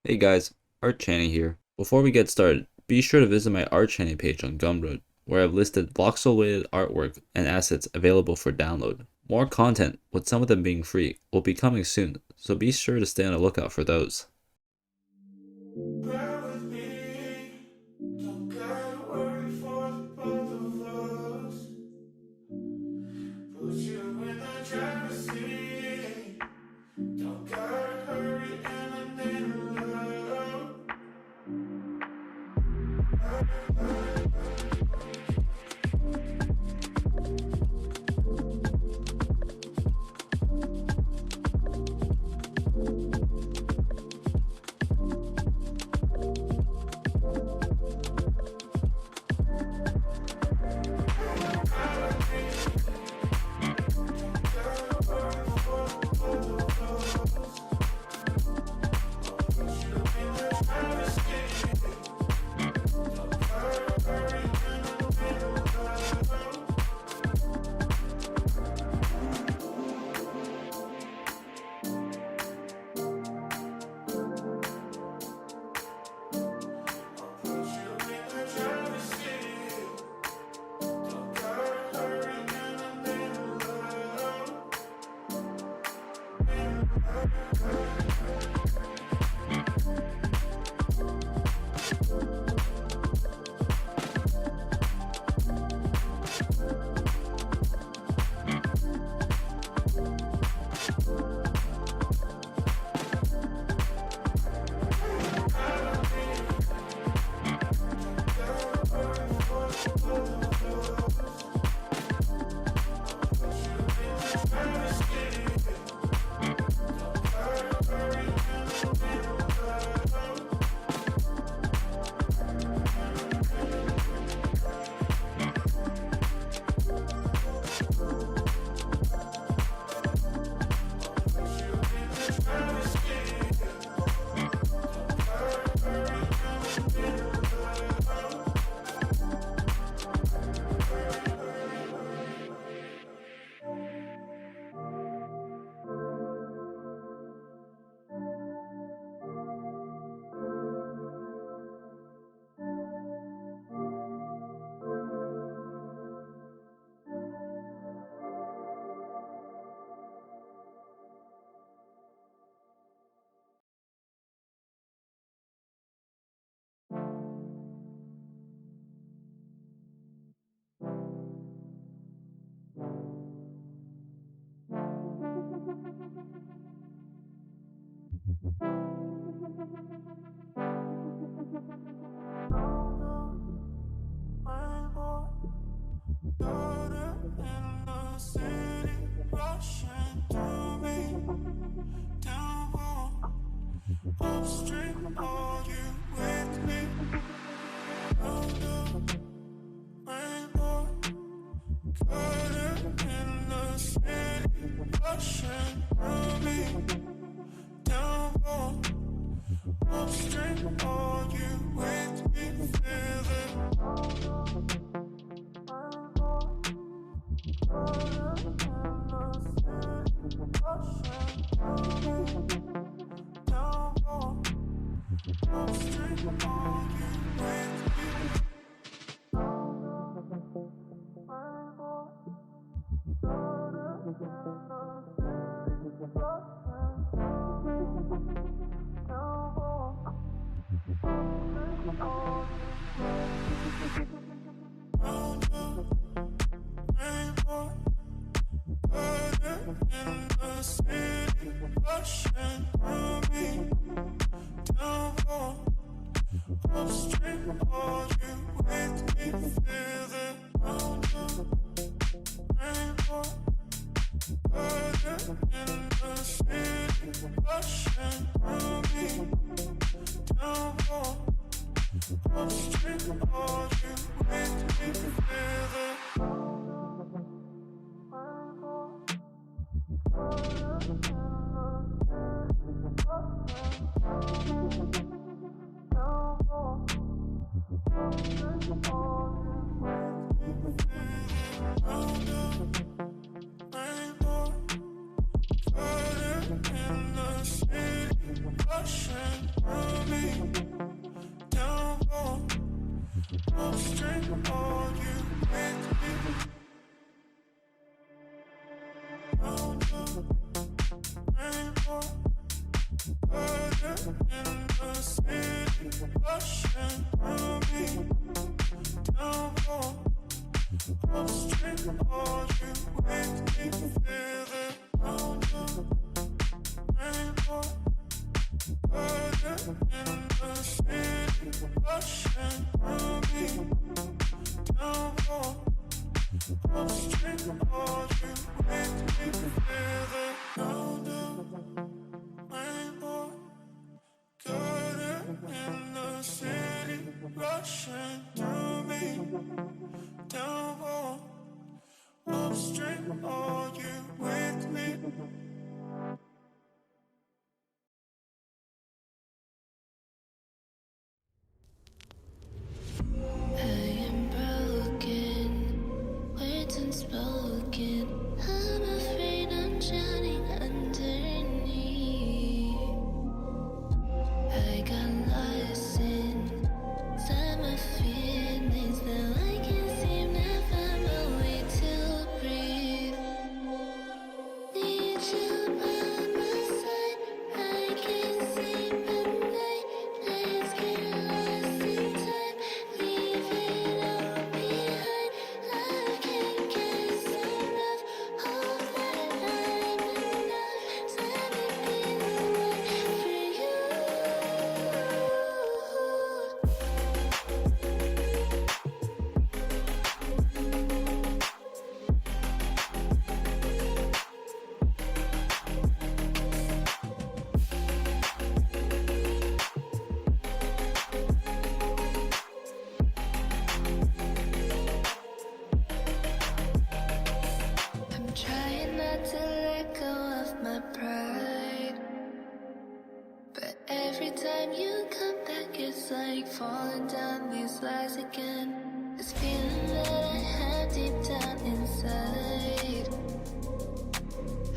Hey guys, Art Channing here. Before we get started, be sure to visit my Art Channing page on Gumroad, where I've listed voxel-weighted artwork and assets available for download. More content, with some of them being free, will be coming soon, so be sure to stay on the lookout for those. rushing through me. Downpour, upstream, are you with me? Round the rainbow, burden in the city, rushing through me. Downpour, upstream, are you with me? Feel it. Round the rainbow, burden in the city, rushing through me. Downpour, upstream, are you with me? Feel it. Round the rainbow, burden in the city, rushing through me. Downpour, upstream, are you with me? I am broken, words unspoken. I'm afraid I'm drowning underneath. I got lost inside my feelings. Now I can't seem to find my way to breathe. Need you by my side. I can't sleep at night. Let's get lost in time. Leave it all behind. I can't get enough. Hope that I'm enough. Let me be the one for you. I'm trying not to let go of my pride, but every time you come back, it's like falling down these lies again. This feeling that I have deep down inside.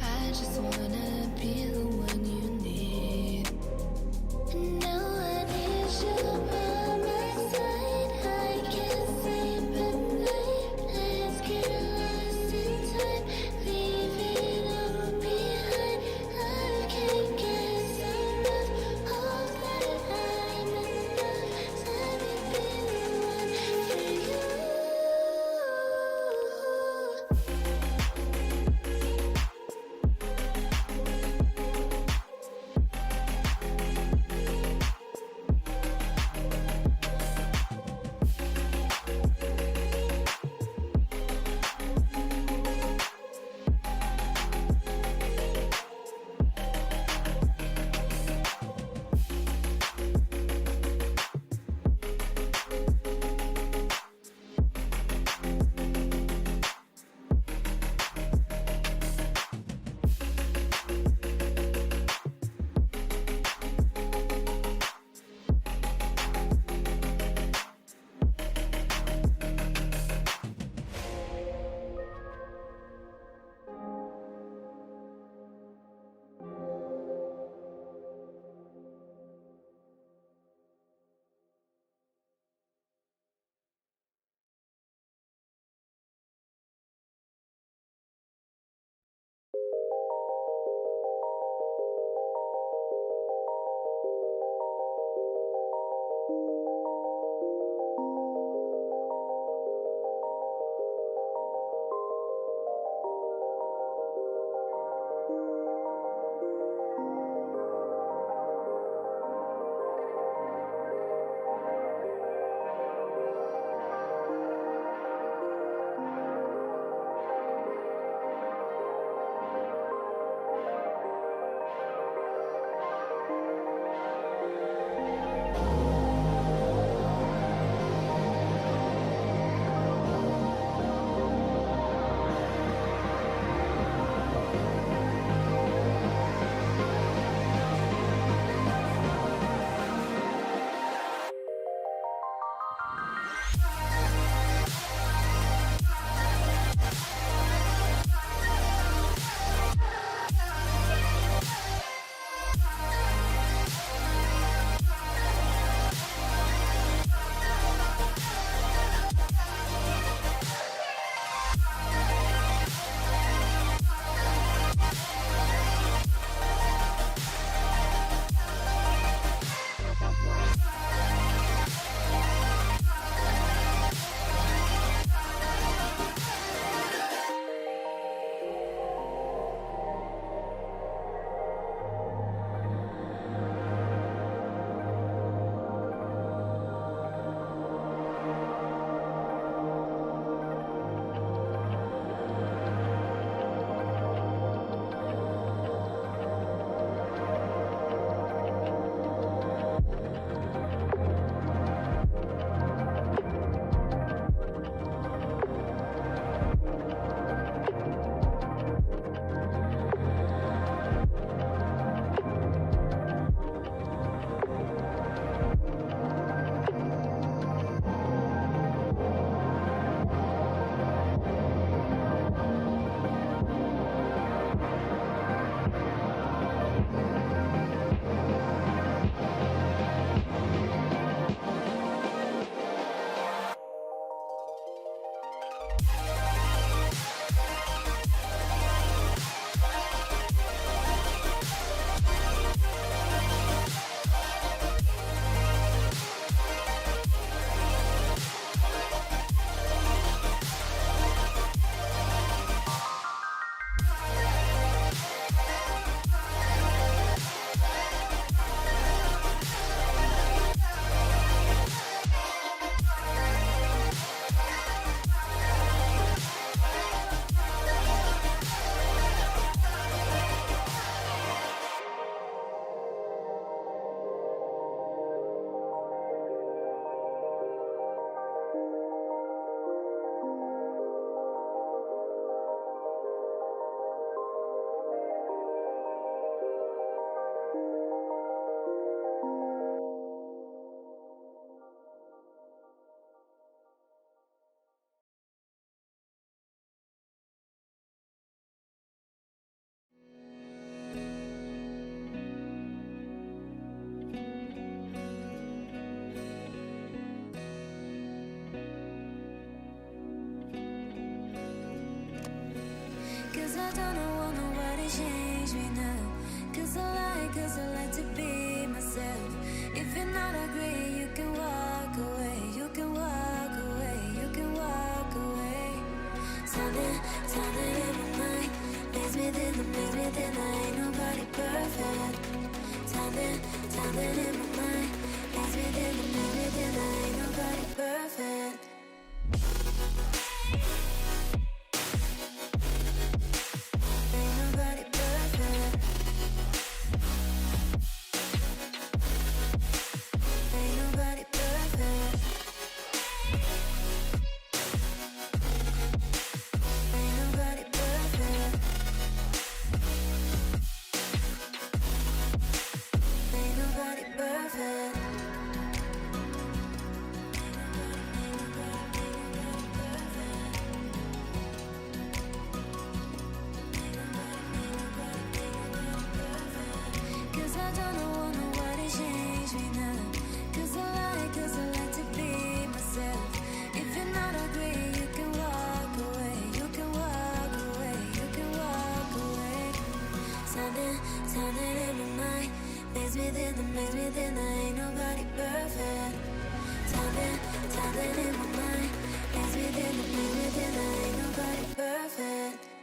I just wanna be the one you need. And now I need you by my side. I can't sleep at night. Let's get lost in time. Leave it all behind. I can't get enough. Hope that I'm enough. Let me be the one for you. Cause I don't want nobody change me now. Cause I like to be myself. If you're not agree, you can walk away. You can walk away, you can walk away. Something in my mind makes me think I ain't nobody perfect. Something in my mind makes me think I ain't nobody perfect. Ain't nobody perfect. Ain't nobody perfect. Ain't nobody perfect. Ain't nobody perfect. Cause I don't want nobody change me now. Cause I like to be myself. If you're not agree, you can walk away. You can walk away, you can walk away. Something in my mind makes me think I ain't nobody perfect. Something in my mind makes me think I ain't nobody perfect.